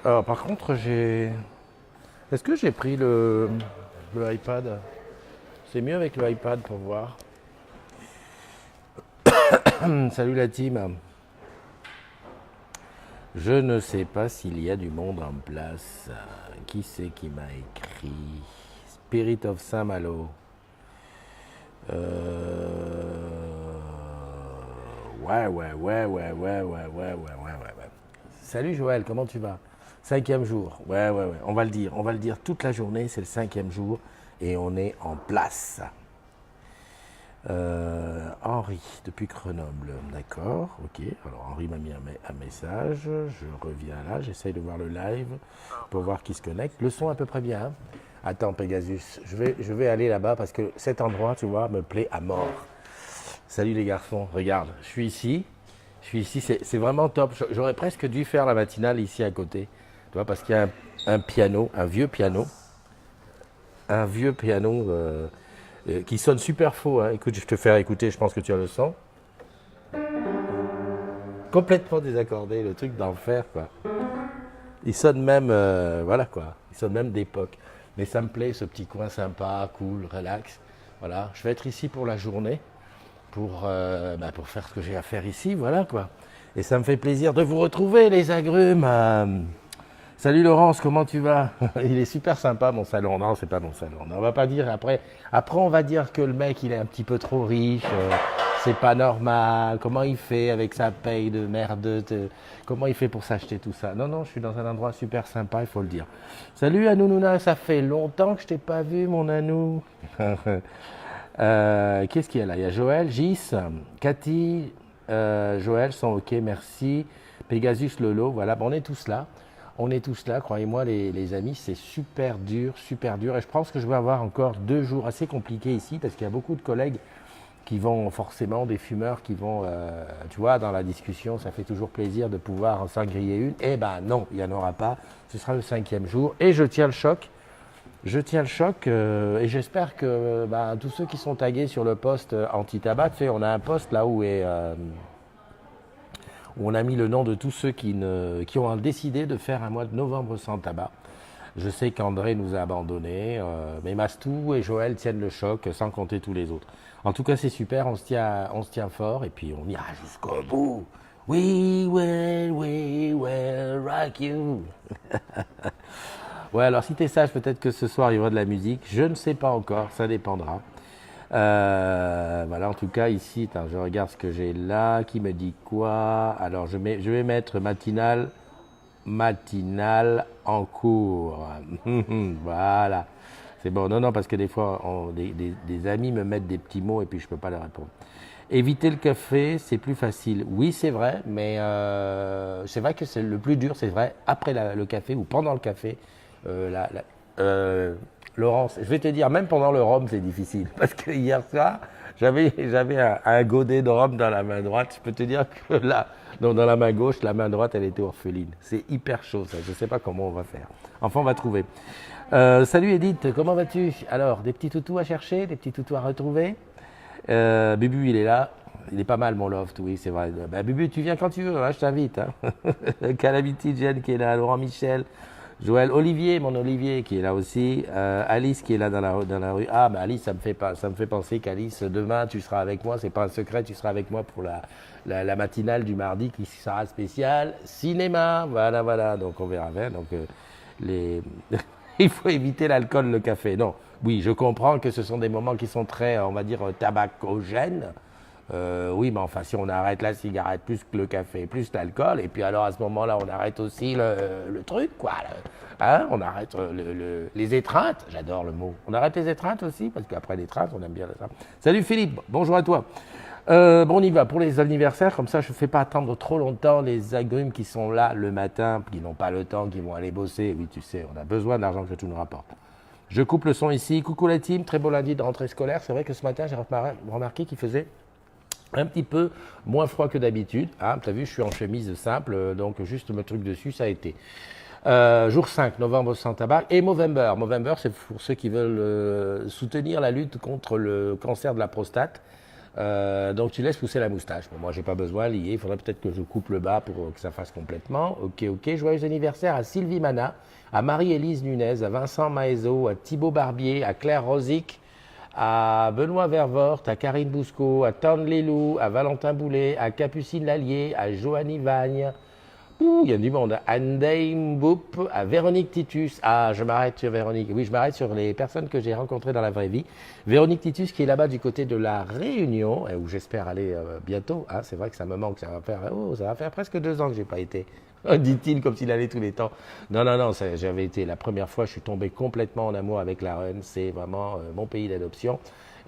Alors, par contre, j'ai. Est-ce que j'ai pris le iPad? C'est mieux avec le iPad pour voir. Salut la team. Je ne sais pas s'il y a du monde en place. Qui c'est qui m'a écrit? Spirit of Saint-Malo. Ouais. Salut Joël, comment tu vas? Cinquième jour. Ouais. On va le dire. On va le dire toute la journée. C'est le cinquième jour et on est en place. Henri, depuis Grenoble. D'accord, ok. Alors Henri m'a mis un message. Je reviens là. J'essaye de voir le live pour voir qui se connecte. Le son à peu près bien. Hein. Attends, Pegasus. Je vais aller là-bas parce que cet endroit, tu vois, me plaît à mort. Salut les garçons. Regarde, je suis ici. C'est vraiment top. J'aurais presque dû faire la matinale ici à côté. Tu vois, parce qu'il y a un piano, un vieux piano. Qui sonne super faux. Hein. Écoute, je vais te faire écouter, je pense que tu as le son. Complètement désaccordé, le truc d'enfer, quoi. Il sonne même, voilà quoi, il sonne même d'époque. Mais ça me plaît, ce petit coin sympa, cool, relax. Voilà, je vais être ici pour la journée, pour faire ce que j'ai à faire ici, voilà quoi. Et ça me fait plaisir de vous retrouver, les agrumes. Salut Laurence, comment tu vas? Il est super sympa mon salon. Non, c'est pas mon salon. On va pas dire après. Après, on va dire que le mec, il est un petit peu trop riche. C'est pas normal. Comment il fait avec sa paye de merde? Comment il fait pour s'acheter tout ça? Non, je suis dans un endroit super sympa, il faut le dire. Salut Anounouna, ça fait longtemps que je t'ai pas vu, mon Anou. Qu'est-ce qu'il y a là? Il y a Joël, Gis, Cathy, Joël sont ok, merci. Pegasus, Lolo, voilà, bon, on est tous là. On est tous là, croyez-moi les amis, c'est super dur. Et je pense que je vais avoir encore 2 jours assez compliqués ici parce qu'il y a beaucoup de collègues qui vont forcément, des fumeurs qui vont, tu vois, dans la discussion, ça fait toujours plaisir de pouvoir s'en griller une. Eh ben non, il n'y en aura pas. Ce sera le 5e jour et je tiens le choc. Et j'espère que tous ceux qui sont tagués sur le poste anti-tabac, tu sais, on a un poste là où on a mis le nom de tous ceux qui ont décidé de faire un mois de novembre sans tabac. Je sais qu'André nous a abandonnés, mais Mastou et Joël tiennent le choc, sans compter tous les autres. En tout cas, c'est super, on se tient fort et puis on ira jusqu'au bout. We will rock you. Ouais, alors si t'es sage, peut-être que ce soir il y aura de la musique. Je ne sais pas encore, ça dépendra. Voilà, en tout cas, ici, attends, je regarde ce que j'ai là. Qui me dit quoi? Alors, je vais mettre matinale en cours. Voilà. C'est bon. Non, parce que des fois, des amis me mettent des petits mots et puis je ne peux pas leur répondre. Éviter le café, c'est plus facile. Oui, c'est vrai, mais c'est vrai que c'est le plus dur, c'est vrai, après le café ou pendant le café. Laurence, je vais te dire, même pendant le rhum, c'est difficile. Parce que hier soir, j'avais un godet de rhum dans la main droite. Je peux te dire que là, dans la main gauche, la main droite, elle était orpheline. C'est hyper chaud, ça. Je ne sais pas comment on va faire. Enfin, on va trouver. Salut Edith, comment vas-tu? Alors, des petits toutous à chercher, des petits toutous à retrouver. Bubu, il est là. Il est pas mal, mon loft, oui, c'est vrai. Bubu, tu viens quand tu veux, hein, je t'invite. Hein. Calamity Jen qui est là, Laurent Michel. Joël, Olivier, mon Olivier qui est là aussi, Alice qui est là dans la rue. Ah, Alice, ça me fait penser qu'Alice, demain tu seras avec moi, c'est pas un secret, tu seras avec moi pour la matinale du mardi qui sera spéciale cinéma. Voilà, donc on verra bien. Donc il faut éviter l'alcool, le café. Non, oui, je comprends que ce sont des moments qui sont très, on va dire, tabacogènes. Oui, mais enfin, si on arrête la cigarette plus que le café, plus l'alcool, et puis alors à ce moment-là, on arrête aussi le truc, quoi. Hein, on arrête les étreintes, j'adore le mot. On arrête les étreintes aussi, parce qu'après l'étreinte, on aime bien ça. Salut Philippe, bonjour à toi. On y va pour les anniversaires, comme ça je ne fais pas attendre trop longtemps les agrumes qui sont là le matin, qui n'ont pas le temps, qui vont aller bosser. Oui, tu sais, on a besoin d'argent que tout nous rapporte. Je coupe le son ici. Coucou la team, très beau lundi de rentrée scolaire. C'est vrai que ce matin, j'ai remarqué qu'il faisait un petit peu moins froid que d'habitude. Ah, tu as vu, je suis en chemise simple, donc juste me truc dessus, ça a été. Jour 5, novembre sans tabac. Et Movember. Movember, c'est pour ceux qui veulent soutenir la lutte contre le cancer de la prostate. Donc tu laisses pousser la moustache. Bon, moi j'ai pas besoin lié, il faudrait peut-être que je coupe le bas pour que ça fasse complètement. Ok, ok. Joyeux anniversaire à Sylvie Mana, à Marie-Élise Nunez, à Vincent Maezo, à Thibaut Barbier, à Claire Rosic, à Benoît Vervort, à Karine Bousco, à Tande Lélou, à Valentin Boulet, à Capucine Lallier, à Joanny Vagne. Ouh, il y a du monde. Anne Mboup, à Véronique Titus. Ah, je m'arrête sur Véronique. Oui, je m'arrête sur les personnes que j'ai rencontrées dans la vraie vie. Véronique Titus qui est là-bas du côté de la Réunion, où j'espère aller bientôt. Ah, c'est vrai que ça me manque. Ça va faire presque 2 ans que j'ai pas été. Dit-il comme s'il allait tous les temps. Non, non, non, j'avais été la première fois, je suis tombé complètement en amour avec la Reine. C'est vraiment mon pays d'adoption.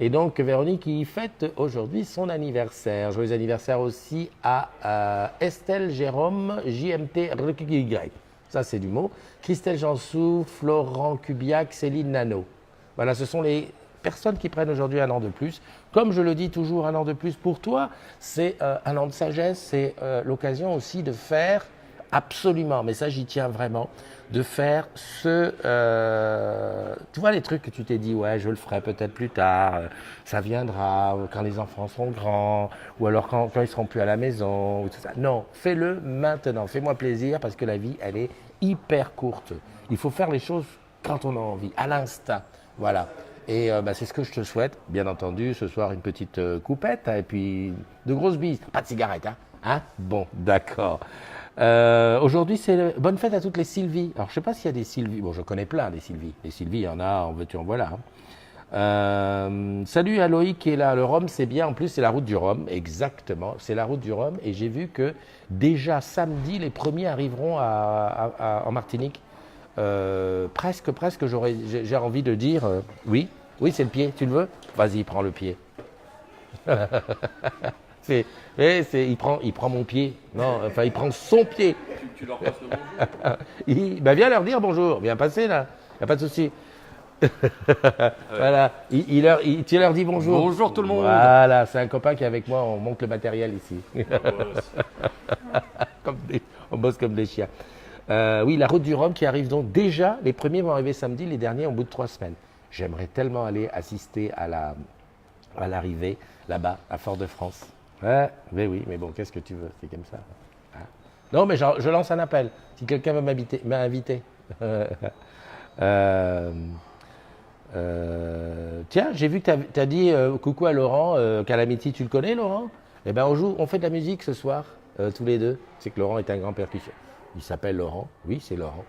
Et donc, Véronique, qui fête aujourd'hui son anniversaire. Joyeux anniversaire aussi à Estelle Jérôme, JMT RQY. Ça, c'est du mot. Christelle Jansou, Florent Cubiac, Céline Nano. Voilà, ce sont les personnes qui prennent aujourd'hui un an de plus. Comme je le dis toujours, un an de plus pour toi, c'est un an de sagesse. C'est l'occasion aussi de faire absolument, mais ça j'y tiens vraiment, de faire tu vois les trucs que tu t'es dit, ouais je le ferai peut-être plus tard, ça viendra quand les enfants seront grands, ou alors quand ils seront plus à la maison, ou tout ça. Non, fais-le maintenant, fais-moi plaisir parce que la vie elle est hyper courte. Il faut faire les choses quand on a envie, à l'instant, voilà. Et c'est ce que je te souhaite, bien entendu, ce soir une petite coupette, hein, et puis de grosses bises, pas de cigarette, hein, bon, d'accord. Aujourd'hui, c'est bonne fête à toutes les Sylvie. Alors, je ne sais pas s'il y a des Sylvie. Bon, je connais plein des Sylvie. Les Sylvie, il y en a, en veux-tu, en voilà. Salut à Loïc qui est là. Le Rhum, c'est bien. En plus, c'est la route du Rhum. Exactement. C'est la route du Rhum. Et j'ai vu que déjà samedi, les premiers arriveront en Martinique. Presque, j'ai envie de dire oui. Oui, c'est le pied. Tu le veux? Vas-y, prends le pied. Il prend mon pied. Non, enfin, il prend son pied. Tu leur passes le bonjour. Viens leur dire bonjour. Viens passer là. Il n'y a pas de souci. Voilà. Tu leur dis bonjour. Bonjour tout le monde. Voilà, c'est un copain qui est avec moi. On monte le matériel ici. On bosse comme des chiens. Oui, la route du Rhum qui arrive donc déjà. Les premiers vont arriver samedi, les derniers au bout de 3 semaines. J'aimerais tellement aller assister à l'arrivée là-bas, à Fort-de-France. Ouais, mais oui, mais bon, qu'est-ce que tu veux, c'est comme ça. Hein. Non, mais je lance un appel. Si quelqu'un veut m'inviter. Tiens, j'ai vu que tu as dit coucou à Laurent, Calamity, tu le connais, Laurent? Eh bien, on fait de la musique ce soir, tous les deux. C'est que Laurent est un grand percussionniste. Il s'appelle Laurent, oui, c'est Laurent.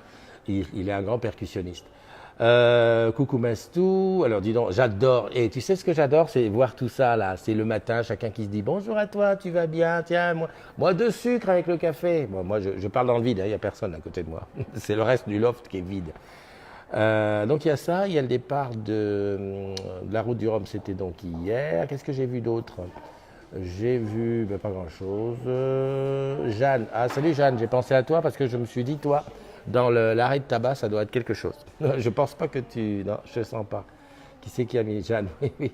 Il est un grand percussionniste. Coucou Mastou, alors dis donc, j'adore, et tu sais ce que j'adore, c'est voir tout ça là, c'est le matin, chacun qui se dit bonjour à toi, tu vas bien, tiens, moi 2 sucres avec le café. Bon, moi je parle dans le vide, il n'y a personne à côté de moi, c'est le reste du loft qui est vide. Donc il y a ça, il y a le départ de la route du Rhum, c'était donc hier. Qu'est-ce que j'ai vu d'autre? J'ai vu pas grand-chose. Jeanne, salut Jeanne, j'ai pensé à toi parce que je me suis dit, toi, dans l'arrêt de tabac, ça doit être quelque chose. Je pense pas que tu... Non, je ne sens pas. Qui c'est qui a mis Jeanne? Oui, oui.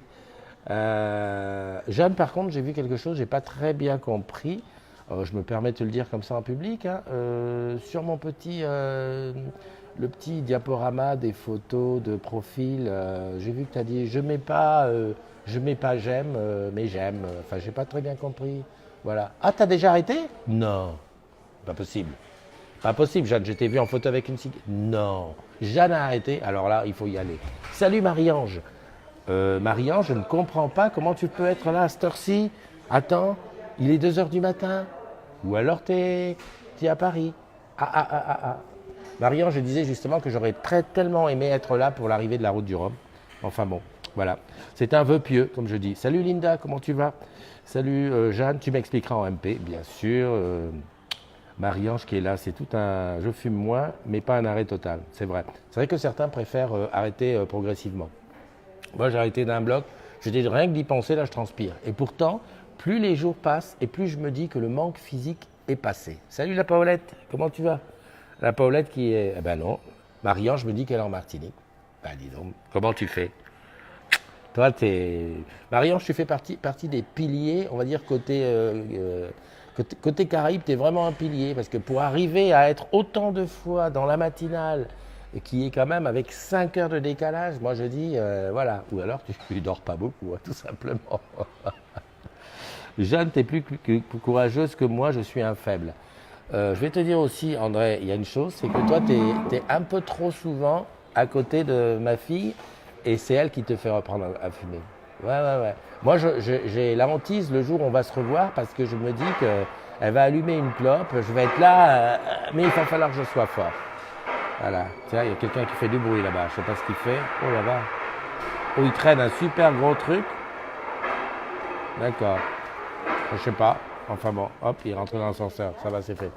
Jeanne, par contre, j'ai vu quelque chose, j'ai pas très bien compris. Je me permets de te le dire comme ça en public. Sur mon le petit diaporama des photos de profil, j'ai vu que tu as dit je mets pas j'aime, mais j'aime. Enfin, j'ai pas très bien compris. Voilà. Ah, t'as déjà arrêté? Non, pas possible. Pas possible, Jeanne, je t'ai vu en photo avec une cigarette. Non, Jeanne a arrêté, alors là, il faut y aller. Salut Marie-Ange. Marie-Ange, je ne comprends pas comment tu peux être là à cette heure-ci. Attends, il est 2h du matin. Ou alors t'es à Paris. Marie-Ange, je disais justement que j'aurais tellement aimé être là pour l'arrivée de la route du Rhum. Enfin bon, voilà. C'est un vœu pieux, comme je dis. Salut Linda, comment tu vas? Salut Jeanne, tu m'expliqueras en MP, bien sûr. Marie-Ange qui est là, c'est tout un... Je fume moins, mais pas un arrêt total, c'est vrai. C'est vrai que certains préfèrent arrêter progressivement. Moi, j'ai arrêté d'un bloc, rien que d'y penser, là, je transpire. Et pourtant, plus les jours passent et plus je me dis que le manque physique est passé. Salut la Paolette, comment tu vas? La Paolette qui est... Eh ben non, Marie-Ange me dit qu'elle est en Martinique. Ben dis donc, comment tu fais? Toi, Marie-Ange, tu fais partie des piliers, on va dire, côté Caraïbes, tu es vraiment un pilier, parce que pour arriver à être autant de fois dans la matinale, qui est quand même avec 5 heures de décalage, moi je dis, voilà, ou alors tu dors pas beaucoup, hein, tout simplement. Jeanne, tu es plus courageuse que moi, je suis un faible. Je vais te dire aussi, André, il y a une chose, c'est que toi, tu es un peu trop souvent à côté de ma fille et c'est elle qui te fait reprendre à fumer. Ouais. Moi, j'ai la hantise le jour où on va se revoir parce que je me dis qu'elle va allumer une clope, je vais être là, mais il va falloir que je sois fort. Voilà. Tiens, il y a quelqu'un qui fait du bruit là-bas, je sais pas ce qu'il fait. Oh là-bas. Oh, il traîne un super gros truc. D'accord. Je sais pas. Enfin bon, hop, il est rentré dans l'ascenseur. Ça va, c'est fait.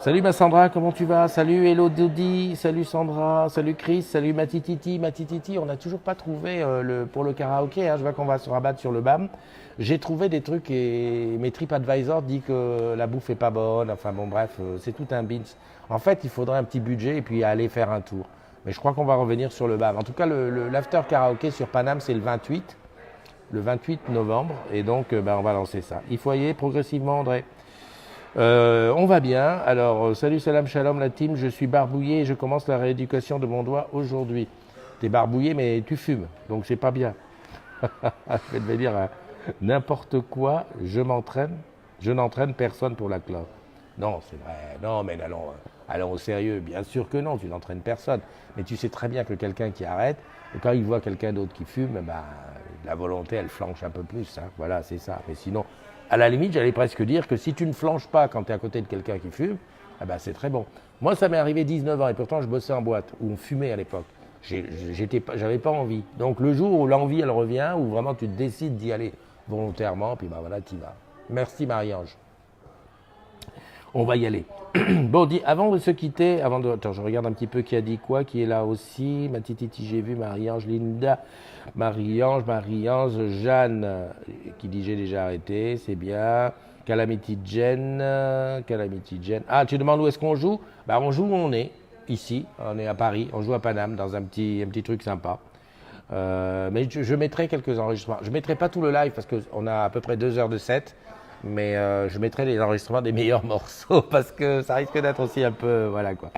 Salut ma Sandra, comment tu vas? Salut Hello Dodi, salut Sandra, salut Chris, salut Matititi. Matititi, on n'a toujours pas trouvé pour le karaoké. Hein. Je vois qu'on va se rabattre sur le BAM. J'ai trouvé des trucs et mes TripAdvisor dit que la bouffe est pas bonne. Enfin bon, bref, c'est tout un binge. En fait, il faudrait un petit budget et puis aller faire un tour. Mais je crois qu'on va revenir sur le BAM. En tout cas, l'after karaoké sur Paname, c'est le 28 novembre. Et donc, on va lancer ça. Il faut y aller progressivement, André. On va bien. Alors, salut, salam, shalom, la team. Je suis barbouillé et je commence la rééducation de mon doigt aujourd'hui. T'es barbouillé, mais tu fumes, donc c'est pas bien. Je vais te dire n'importe quoi. Je n'entraîne personne pour la clope. Non, c'est vrai. Non, mais allons au sérieux. Bien sûr que non, tu n'entraînes personne. Mais tu sais très bien que quelqu'un qui arrête, et quand il voit quelqu'un d'autre qui fume, la volonté, elle flanche un peu plus. Hein. Voilà, c'est ça. Mais sinon, à la limite, j'allais presque dire que si tu ne flanches pas quand tu es à côté de quelqu'un qui fume, c'est très bon. Moi, ça m'est arrivé 19 ans et pourtant, je bossais en boîte où on fumait à l'époque. J'avais pas envie. Donc, le jour où l'envie, elle revient, où vraiment tu décides d'y aller volontairement, puis voilà, tu y vas. Merci Marie-Ange. On va y aller. Bon, avant de se quitter, attends, je regarde un petit peu qui a dit quoi, qui est là aussi. Matititi, j'ai vu Marie-Ange, Linda, Marie-Ange, Jeanne, qui dit j'ai déjà arrêté, c'est bien. Calamity Jen. Ah, tu demandes où est-ce qu'on joue? On joue où on est, ici, on est à Paris, on joue à Paname, dans un petit truc sympa. Mais je mettrai quelques enregistrements. Je ne mettrai pas tout le live parce qu'on a à peu près 2 heures de set. Mais je mettrai les enregistrements des meilleurs morceaux parce que ça risque d'être aussi un peu. Voilà quoi.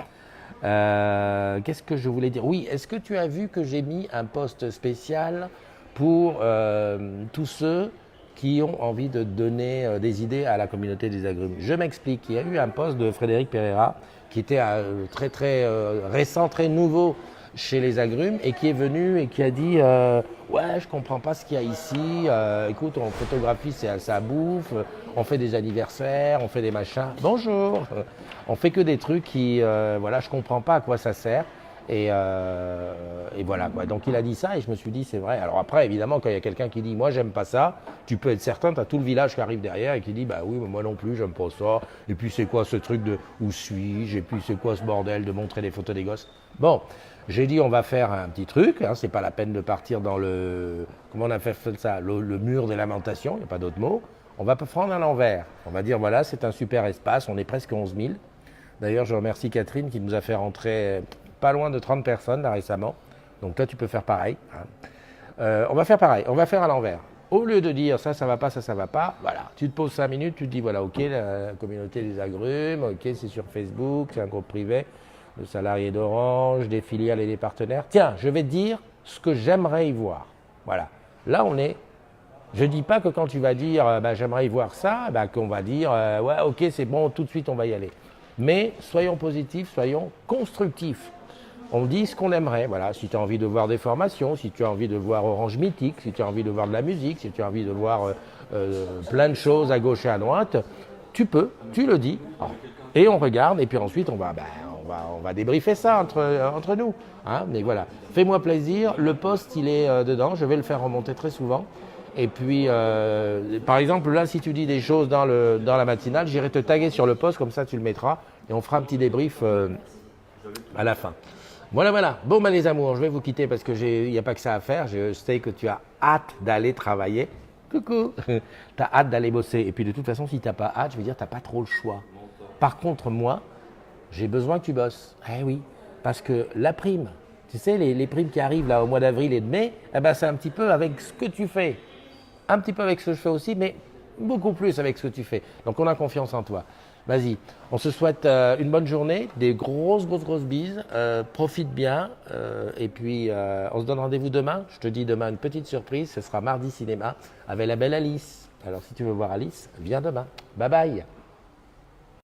Qu'est-ce que je voulais dire? Oui, est-ce que tu as vu que j'ai mis un post spécial pour tous ceux qui ont envie de donner des idées à la communauté des agrumes? Je m'explique. Il y a eu un post de Frédéric Pereira qui était très très récent, très nouveau chez les agrumes et qui est venu et qui a dit ouais, je comprends pas ce qu'il y a ici, écoute, on photographie ça bouffe, on fait des anniversaires, on fait des machins, bonjour, on fait que des trucs qui voilà, je comprends pas à quoi ça sert et voilà quoi. Donc il a dit ça et je me suis dit c'est vrai. Alors après évidemment quand il y a quelqu'un qui dit moi j'aime pas ça, tu peux être certain, tu as tout le village qui arrive derrière et qui dit bah oui mais moi non plus j'aime pas ça, et puis c'est quoi ce truc de où suis-je, et puis c'est quoi ce bordel de montrer des photos des gosses. Bon, j'ai dit on va faire un petit truc, hein, c'est pas la peine de partir dans le, comment on a fait ça, le mur des lamentations, il n'y a pas d'autre mot. On va prendre à l'envers. On va dire voilà, c'est un super espace, on est presque 11 000. D'ailleurs, je remercie Catherine qui nous a fait rentrer pas loin de 30 personnes là récemment. Donc toi, tu peux faire pareil. Hein. On va faire pareil, on va faire à l'envers. Au lieu de dire ça va pas, ça va pas, voilà, tu te poses 5 minutes, tu te dis voilà, ok, la communauté des agrumes, ok, c'est sur Facebook, c'est un groupe privé. Le salarié d'Orange, des filiales et des partenaires. Tiens, je vais te dire ce que j'aimerais y voir. Voilà. Là, on est. Je ne dis pas que quand tu vas dire j'aimerais y voir ça, qu'on va dire ouais, ok, c'est bon, tout de suite, on va y aller. Mais soyons positifs, soyons constructifs. On dit ce qu'on aimerait. Voilà. Si tu as envie de voir des formations, si tu as envie de voir Orange Mythique, si tu as envie de voir de la musique, si tu as envie de voir plein de choses à gauche et à droite, tu peux, tu le dis. Et on regarde, et puis ensuite, on va débriefer ça entre nous. Hein, mais voilà, fais-moi plaisir. Le post, il est dedans. Je vais le faire remonter très souvent. Et puis, par exemple, là, si tu dis des choses dans la matinale, j'irai te taguer sur le post, comme ça tu le mettras. Et on fera un petit débrief à la fin. Voilà. Bon, les amours, je vais vous quitter parce qu'il n'y a pas que ça à faire. Je sais que tu as hâte d'aller travailler. Coucou. Tu as hâte d'aller bosser. Et puis, de toute façon, si tu n'as pas hâte, je veux dire, tu n'as pas trop le choix. Par contre, moi, j'ai besoin que tu bosses. Eh oui, parce que la prime, tu sais, les primes qui arrivent là au mois d'avril et de mai, c'est un petit peu avec ce que tu fais. Un petit peu avec ce que je fais aussi, mais beaucoup plus avec ce que tu fais. Donc, on a confiance en toi. Vas-y, on se souhaite une bonne journée, des grosses bises, profite bien, et puis on se donne rendez-vous demain. Je te dis demain une petite surprise, ce sera mardi cinéma avec la belle Alice. Alors si tu veux voir Alice, viens demain. Bye bye.